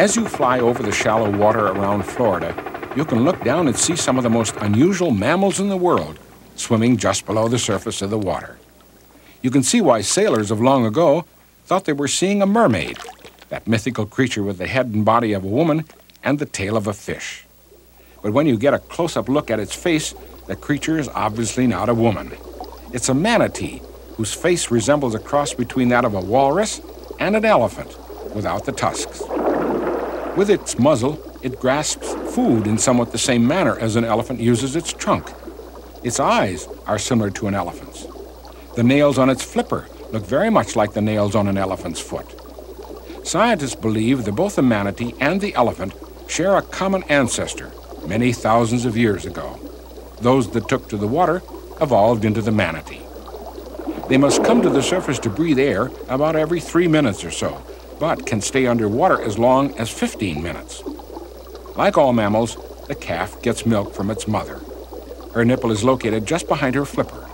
As you fly over the shallow water around Florida, you can look down and see some of the most unusual mammals in the world swimming just below the surface of the water. You can see why sailors of long ago thought they were seeing a mermaid, that mythical creature with the head and body of a woman and the tail of a fish. But when you get a close-up look at its face, the creature is obviously not a woman. It's a manatee, whose face resembles a cross between that of a walrus and an elephant, without the tusks. With its muzzle, it grasps food in somewhat the same manner as an elephant uses its trunk. Its eyes are similar to an elephant's. The nails on its flipper look very much like the nails on an elephant's foot. Scientists believe that both the manatee and the elephant share a common ancestor many thousands of years ago. Those that took to the water evolved into the manatee. They must come to the surface to breathe air about every 3 minutes or so, but can stay underwater as long as 15 minutes. Like all mammals, the calf gets milk from its mother. Her nipple is located just behind her flipper.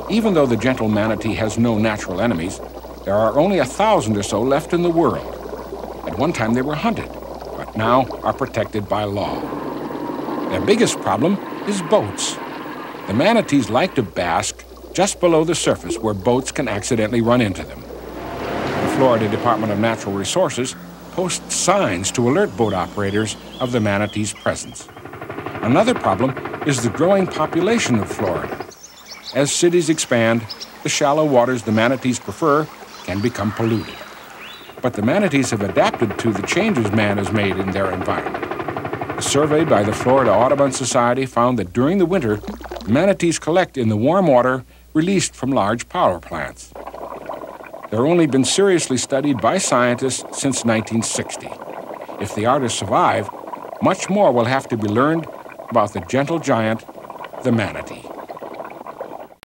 Even though the gentle manatee has no natural enemies, there are only 1,000 or so left in the world. At one time they were hunted, but now are protected by law. Their biggest problem is boats. The manatees like to bask just below the surface where boats can accidentally run into them. The Florida Department of Natural Resources posts signs to alert boat operators of the manatee's presence. Another problem is the growing population of Florida. As cities expand, the shallow waters the manatees prefer can become polluted. But the manatees have adapted to the changes man has made in their environment. A survey by the Florida Audubon Society found that during the winter, manatees collect in the warm water released from large power plants. They're only been seriously studied by scientists since 1960. If they are to survive, much more will have to be learned about the gentle giant, the manatee.